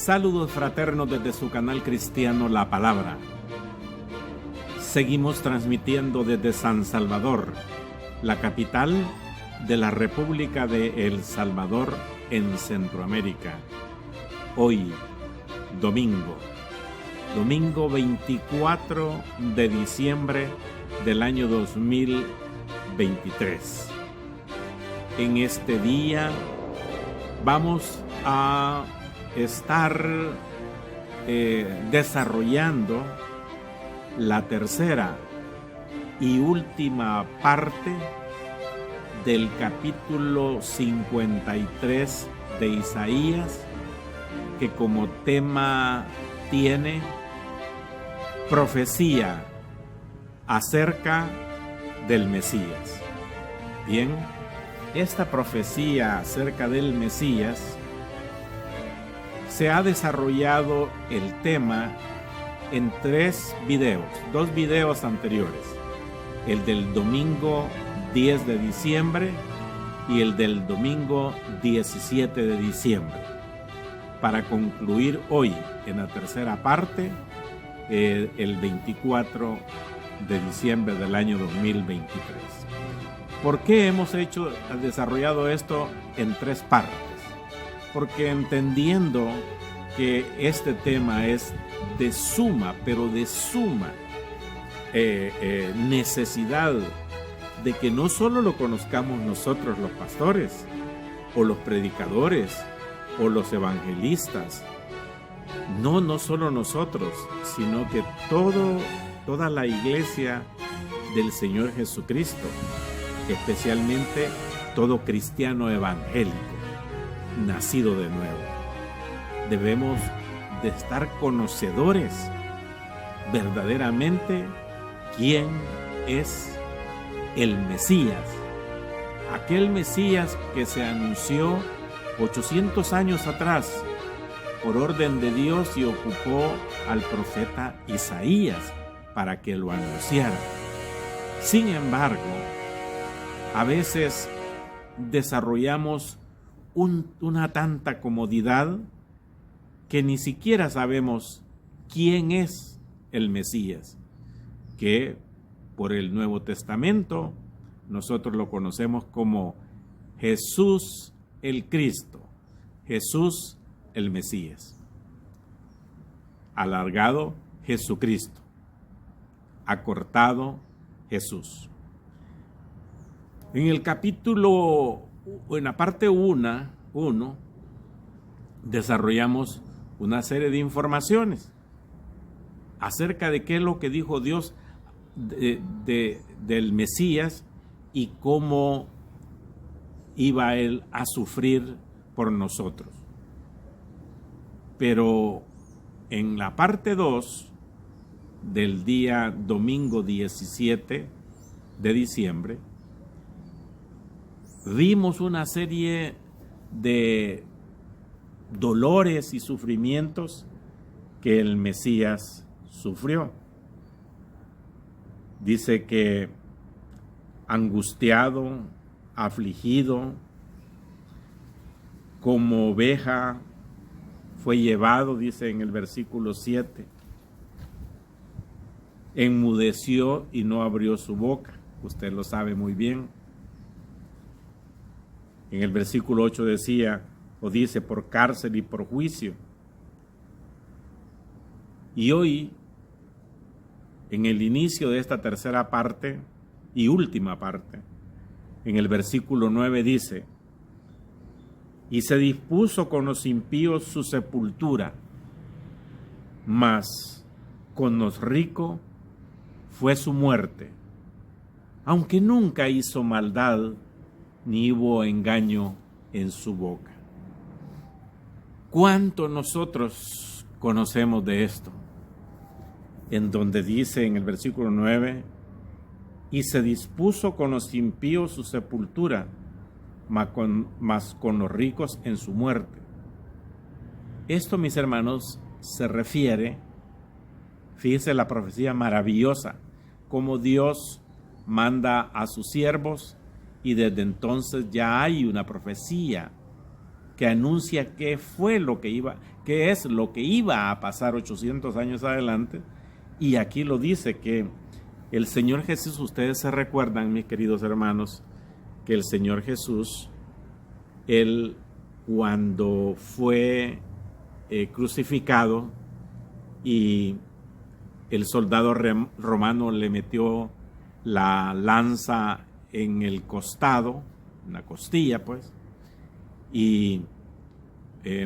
Saludos fraternos desde su canal cristiano La Palabra. Seguimos transmitiendo desde San Salvador, la capital de la República de El Salvador en Centroamérica. Hoy, domingo 24 de diciembre del año 2023. En este día vamos a estar desarrollando la tercera y última parte del capítulo 53 de Isaías, que como tema tiene profecía acerca del Mesías. Bien, esta profecía acerca del Mesías se ha desarrollado el tema en dos videos anteriores, el del domingo 10 de diciembre y el del domingo 17 de diciembre, para concluir hoy en la tercera parte, el 24 de diciembre del año 2023. ¿Por qué hemos desarrollado esto en tres partes? Porque entendiendo que este tema es de suma necesidad de que no solo lo conozcamos nosotros los pastores, o los predicadores, o los evangelistas, no solo nosotros, sino que toda la iglesia del Señor Jesucristo, especialmente todo cristiano evangélico, nacido de nuevo. Debemos de estar conocedores verdaderamente quién es el Mesías, aquel Mesías que se anunció 800 años atrás por orden de Dios y ocupó al profeta Isaías para que lo anunciara. Sin embargo, a veces desarrollamos una tanta comodidad que ni siquiera sabemos quién es el Mesías, que por el Nuevo Testamento nosotros lo conocemos como Jesús el Cristo, Jesús el Mesías. Alargado, Jesucristo. Acortado, Jesús. En la parte 1, desarrollamos una serie de informaciones acerca de qué es lo que dijo Dios del Mesías y cómo iba él a sufrir por nosotros. Pero en la parte 2 del día domingo 17 de diciembre, vimos una serie de dolores y sufrimientos que el Mesías sufrió. Dice que angustiado, afligido, como oveja fue llevado, dice en el versículo 7. Enmudeció y no abrió su boca. Usted lo sabe muy bien. En el versículo 8 dice por cárcel y por juicio. Y hoy, en el inicio de esta tercera parte y última parte, en el versículo 9 dice: y se dispuso con los impíos su sepultura, mas con los ricos fue su muerte, aunque nunca hizo maldad ni hubo engaño en su boca. ¿Cuánto nosotros conocemos de esto? En donde dice en el versículo 9: y se dispuso con los impíos su sepultura, mas con los ricos en su muerte. Esto, mis hermanos, se refiere, fíjense la profecía maravillosa, cómo Dios manda a sus siervos y desde entonces ya hay una profecía que anuncia qué es lo que iba a pasar 800 años adelante. Y aquí lo dice que el Señor Jesús, ustedes se recuerdan, mis queridos hermanos, que el Señor Jesús, Él cuando fue crucificado y el soldado romano le metió la lanza en el costado, en la costilla pues, y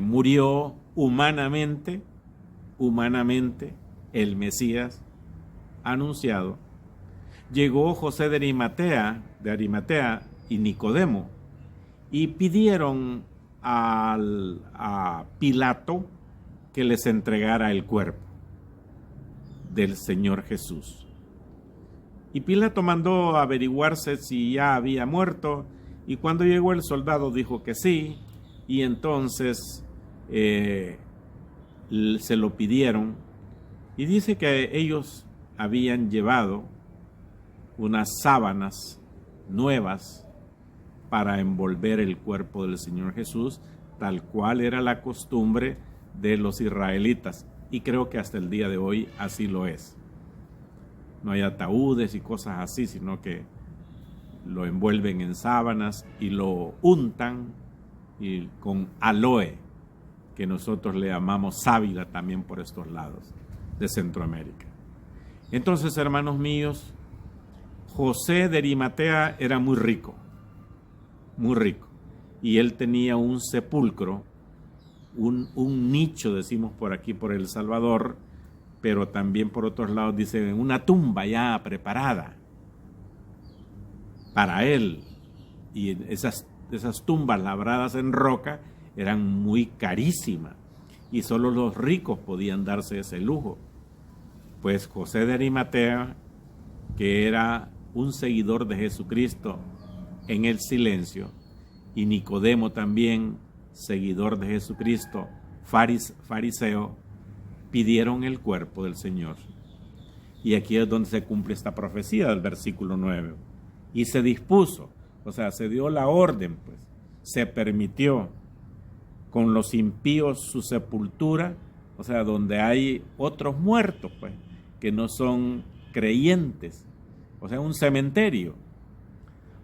murió humanamente el Mesías anunciado. Llegó José de Arimatea y Nicodemo y pidieron a Pilato que les entregara el cuerpo del Señor Jesús. Y Pilato mandó averiguarse si ya había muerto, y cuando llegó el soldado dijo que sí, y entonces se lo pidieron, y dice que ellos habían llevado unas sábanas nuevas para envolver el cuerpo del Señor Jesús, tal cual era la costumbre de los israelitas, y creo que hasta el día de hoy así lo es. No hay ataúdes y cosas así, sino que lo envuelven en sábanas y lo untan y con aloe, que nosotros le llamamos sábila también por estos lados de Centroamérica. Entonces, hermanos míos, José de Arimatea era muy rico, y él tenía un sepulcro, un nicho, decimos por aquí, por El Salvador, pero también por otros lados dice una tumba ya preparada para él. Y esas tumbas labradas en roca eran muy carísimas y solo los ricos podían darse ese lujo. Pues José de Arimatea, que era un seguidor de Jesucristo en el silencio, y Nicodemo también, seguidor de Jesucristo, fariseo, pidieron el cuerpo del Señor. Y aquí es donde se cumple esta profecía del versículo 9. Y se dispuso, o sea, se dio la orden, pues, se permitió con los impíos su sepultura, o sea, donde hay otros muertos, pues, que no son creyentes, o sea, un cementerio.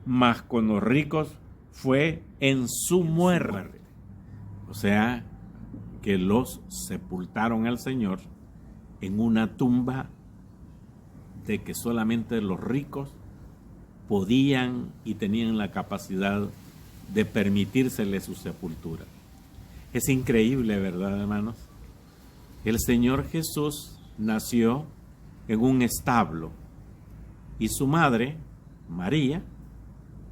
Mas con los ricos fue en su muerte, o sea, que los sepultaron al Señor en una tumba de que solamente los ricos podían y tenían la capacidad de permitírsele su sepultura. Es increíble, ¿verdad, hermanos? El Señor Jesús nació en un establo y su madre, María,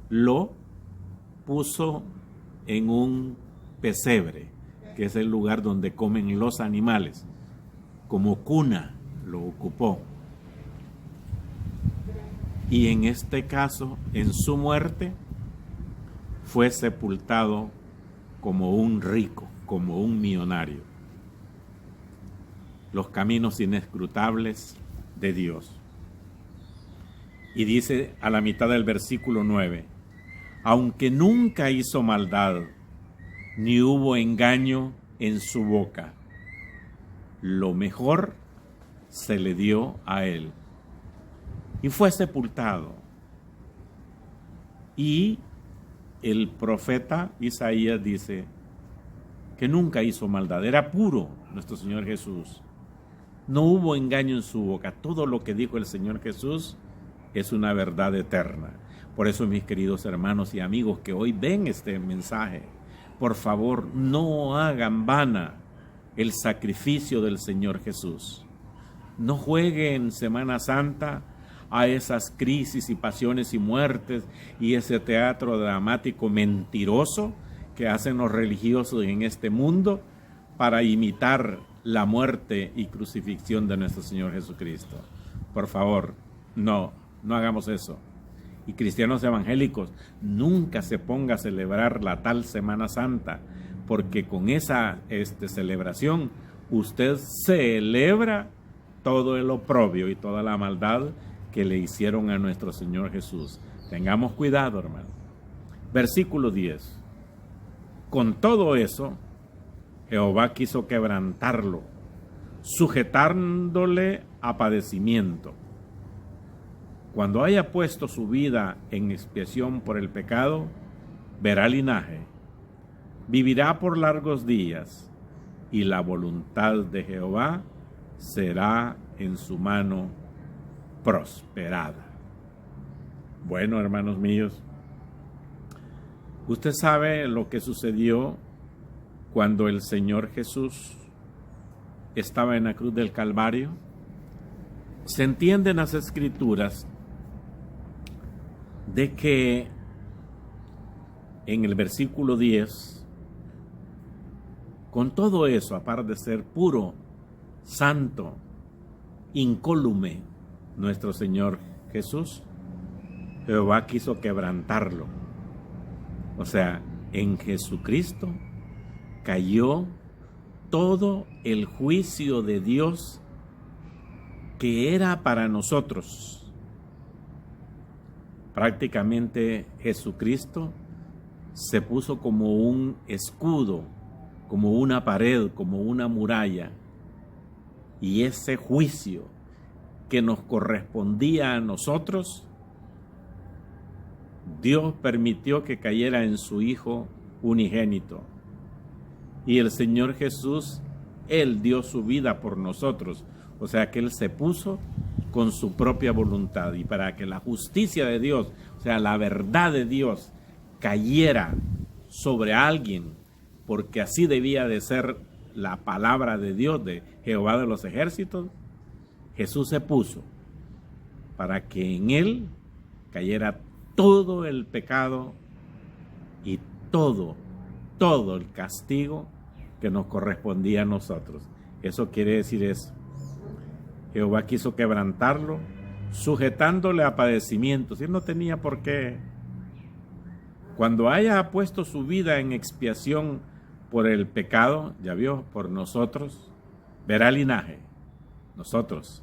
lo puso en un pesebre, que es el lugar donde comen los animales. Como cuna lo ocupó. Y en este caso, en su muerte, fue sepultado como un rico, como un millonario. Los caminos inescrutables de Dios. Y dice a la mitad del versículo 9, aunque nunca hizo maldad, ni hubo engaño en su boca, lo mejor se le dio a él. Y fue sepultado. Y el profeta Isaías dice que nunca hizo maldad, era puro nuestro Señor Jesús. No hubo engaño en su boca. Todo lo que dijo el Señor Jesús es una verdad eterna. Por eso, mis queridos hermanos y amigos que hoy ven este mensaje, por favor, no hagan vana el sacrificio del Señor Jesús. No jueguen en Semana Santa a esas crisis y pasiones y muertes y ese teatro dramático mentiroso que hacen los religiosos en este mundo para imitar la muerte y crucifixión de nuestro Señor Jesucristo. Por favor, no hagamos eso. Y cristianos evangélicos, nunca se ponga a celebrar la tal Semana Santa, porque con esa celebración usted celebra todo el oprobio y toda la maldad que le hicieron a nuestro Señor Jesús. Tengamos cuidado, hermano. Versículo 10. con todo eso, Jehová quiso quebrantarlo, sujetándole a padecimiento. Cuando haya puesto su vida en expiación por el pecado, verá linaje, vivirá por largos días, y la voluntad de Jehová será en su mano prosperada. Bueno, hermanos míos, usted sabe lo que sucedió cuando el Señor Jesús estaba en la cruz del Calvario. Se entiende en las Escrituras de que en el versículo 10, con todo eso, aparte de ser puro, santo, incólume, nuestro Señor Jesús, Jehová quiso quebrantarlo. O sea, en Jesucristo cayó todo el juicio de Dios que era para nosotros. Prácticamente Jesucristo se puso como un escudo, como una pared, como una muralla, y ese juicio que nos correspondía a nosotros, Dios permitió que cayera en su Hijo unigénito. Y el Señor Jesús, Él dio su vida por nosotros. O sea que Él se puso con su propia voluntad. Y para que la justicia de Dios, o sea, la verdad de Dios, cayera sobre alguien, porque así debía de ser la palabra de Dios, de Jehová de los ejércitos, Jesús se puso para que en Él cayera todo el pecado y todo el castigo que nos correspondía a nosotros. Eso quiere decir eso. Jehová quiso quebrantarlo, sujetándole a padecimientos. Él no tenía por qué. Cuando haya puesto su vida en expiación por el pecado, ya vio, por nosotros, verá linaje. Nosotros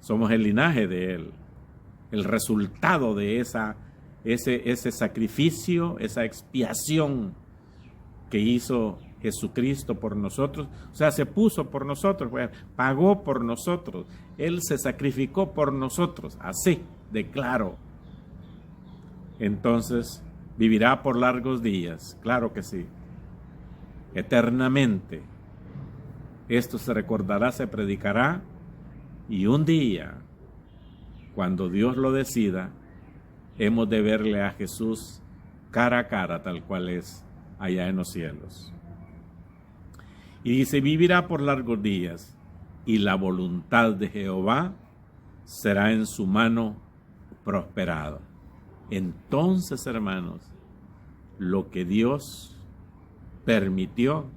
somos el linaje de Él, el resultado de ese sacrificio, esa expiación que hizo Jesucristo por nosotros. O sea, se puso por nosotros, pagó por nosotros, Él se sacrificó por nosotros, así de claro. Entonces, vivirá por largos días, claro que sí, eternamente. Esto se recordará, se predicará, y un día, cuando Dios lo decida, hemos de verle a Jesús cara a cara, tal cual es allá en los cielos. Y dice, vivirá por largos días, y la voluntad de Jehová será en su mano prosperada. Entonces, hermanos, lo que Dios permitió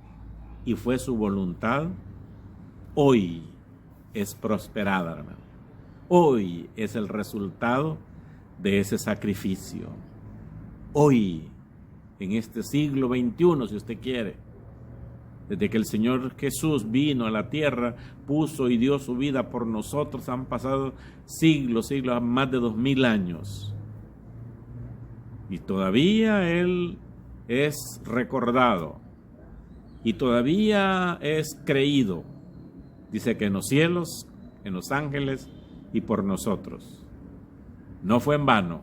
y fue su voluntad, hoy es prosperada, hermano. Hoy es el resultado de ese sacrificio. Hoy, en este siglo XXI, si usted quiere, desde que el Señor Jesús vino a la tierra, puso y dio su vida por nosotros, han pasado siglos, más de 2000 años. Y todavía Él es recordado y todavía es creído. Dice que en los cielos, en los ángeles y por nosotros. No fue en vano.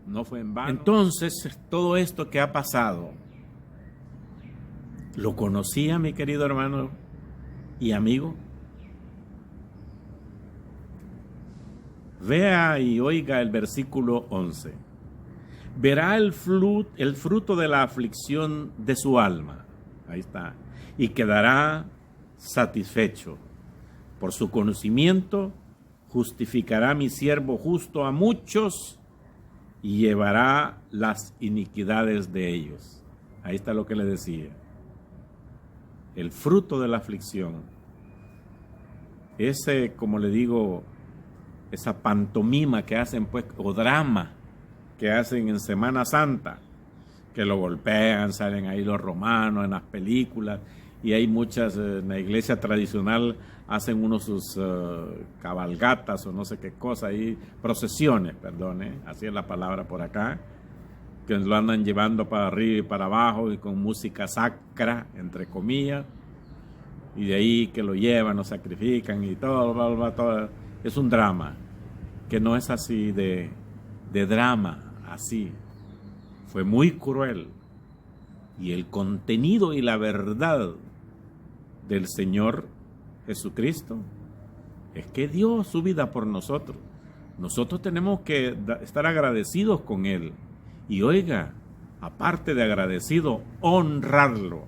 No fue en vano. Entonces, todo esto que ha pasado, ¿lo conocía, mi querido hermano y amigo? Vea y oiga el versículo 11. Verá el fruto de la aflicción de su alma. Ahí está. Y quedará satisfecho. Por su conocimiento justificará mi siervo justo a muchos y llevará las iniquidades de ellos. Ahí está lo que le decía. El fruto de la aflicción. Ese, como le digo, esa pantomima que hacen, pues, o drama que hacen en Semana Santa, que lo golpean, salen ahí los romanos en las películas, y hay muchas, en la iglesia tradicional hacen uno sus cabalgatas o no sé qué cosa, ahí, procesiones, perdone, así es la palabra por acá, que lo andan llevando para arriba y para abajo y con música sacra, entre comillas, y de ahí que lo llevan, lo sacrifican y todo, todo. Es un drama, que no es así de drama, así. Fue muy cruel. Y el contenido y la verdad del Señor Jesucristo es que dio su vida por nosotros. Nosotros tenemos que estar agradecidos con Él. Y oiga, aparte de agradecido, honrarlo,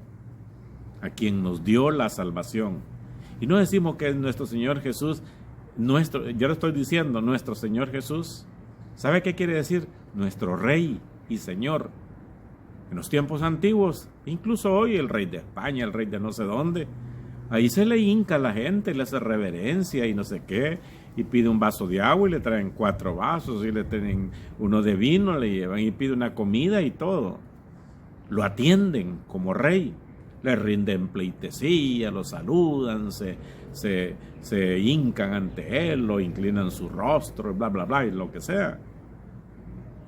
a quien nos dio la salvación. Y no decimos que es nuestro Señor Jesús, yo le estoy diciendo nuestro Señor Jesús. ¿Sabe qué quiere decir? Nuestro Rey y Señor. En los tiempos antiguos, incluso hoy, el rey de España, el rey de no sé dónde, ahí se le hinca a la gente, le hace reverencia y no sé qué, y pide un vaso de agua y le traen 4 vasos, y le tienen uno de vino, le llevan y pide una comida y todo. Lo atienden como rey, le rinden pleitesía, lo saludan, se hincan ante él, lo inclinan su rostro, bla, bla, bla, y lo que sea.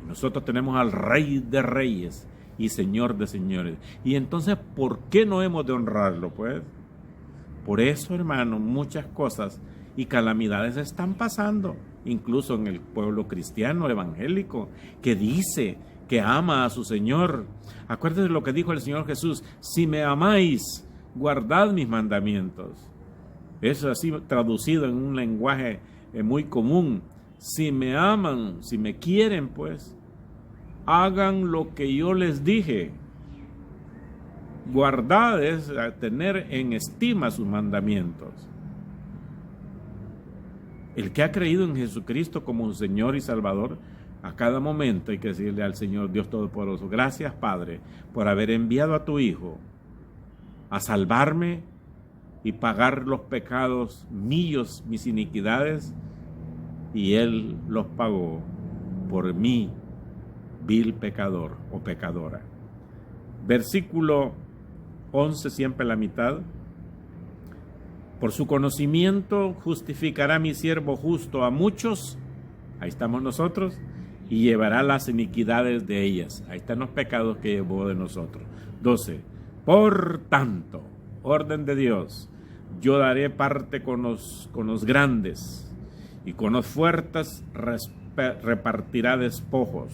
Y nosotros tenemos al Rey de Reyes y Señor de señores. Y entonces, ¿por qué no hemos de honrarlo, pues? Por eso, hermano, muchas cosas y calamidades están pasando, incluso en el pueblo cristiano evangélico, que dice que ama a su Señor. Acuérdense de lo que dijo el Señor Jesús: si me amáis, guardad mis mandamientos. Eso así traducido en un lenguaje muy común. Si me aman, si me quieren, pues, hagan lo que yo les dije. Guardad es tener en estima sus mandamientos. El que ha creído en Jesucristo como Señor y Salvador, a cada momento hay que decirle al Señor Dios Todopoderoso: gracias, Padre, por haber enviado a tu Hijo a salvarme y pagar los pecados míos, mis iniquidades, y Él los pagó por mí, vil pecador o pecadora. Versículo 11, siempre la mitad. Por su conocimiento justificará mi siervo justo a muchos, ahí estamos nosotros, y llevará las iniquidades de ellas. Ahí están los pecados que llevó de nosotros. 12. Por tanto, orden de Dios, yo daré parte con los grandes, y con los fuertes repartirá despojos,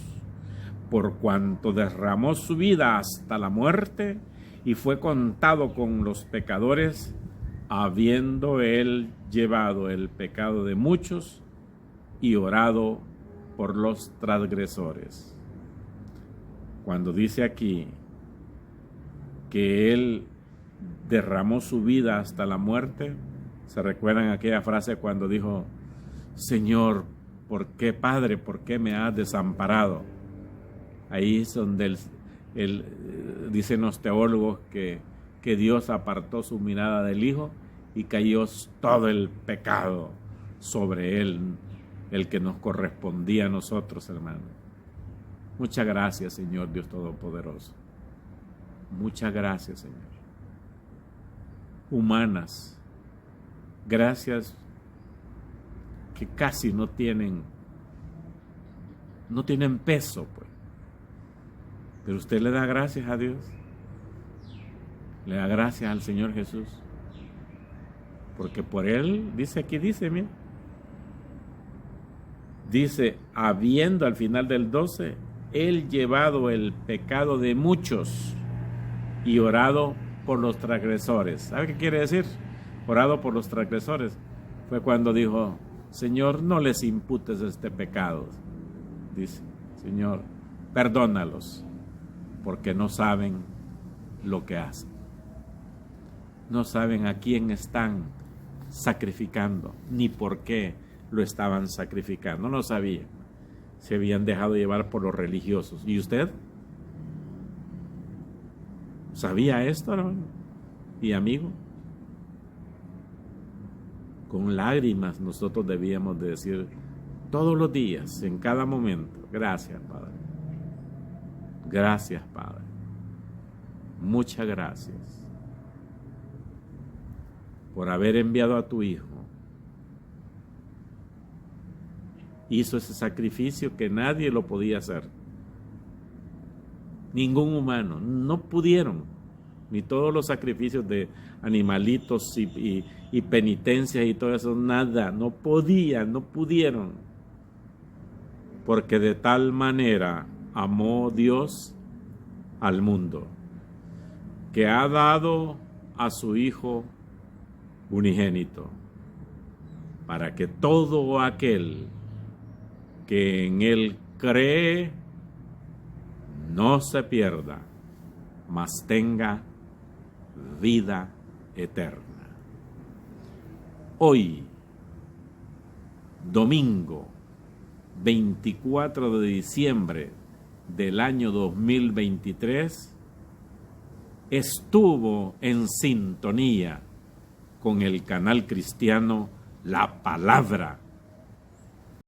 por cuanto derramó su vida hasta la muerte y fue contado con los pecadores, habiendo él llevado el pecado de muchos y orado por los transgresores. Cuando dice aquí que él derramó su vida hasta la muerte, ¿se recuerdan aquella frase cuando dijo: Señor, ¿por qué, Padre, por qué me has desamparado? Ahí es donde dicen los teólogos que Dios apartó su mirada del Hijo y cayó todo el pecado sobre él, el que nos correspondía a nosotros, hermano. Muchas gracias, Señor Dios Todopoderoso. Muchas gracias, Señor. Humanas, gracias que casi no tienen peso, pues. Pero usted le da gracias a Dios, le da gracias al Señor Jesús, porque por Él, mira, dice, habiendo al final del 12, Él llevado el pecado de muchos y orado por los transgresores. ¿Sabe qué quiere decir? Orado por los transgresores. Fue cuando dijo: Señor, no les imputes este pecado. Dice: Señor, perdónalos, porque no saben lo que hacen. No saben a quién están sacrificando, ni por qué lo estaban sacrificando. No lo sabían. Se habían dejado llevar por los religiosos. ¿Y usted? ¿Sabía esto, hermano y amigo? Con lágrimas nosotros debíamos de decir todos los días, en cada momento: gracias, Padre. Gracias, Padre. Muchas gracias por haber enviado a tu Hijo. Hizo ese sacrificio que nadie lo podía hacer. ningún humano, no pudieron, ni todos los sacrificios de animalitos y penitencias y todo eso, nada, no pudieron, porque de tal manera amó Dios al mundo, que ha dado a su Hijo unigénito, para que todo aquel que en Él cree no se pierda, mas tenga vida eterna. Hoy, domingo 24 de diciembre del año 2023, estuvo en sintonía con el canal cristiano La Palabra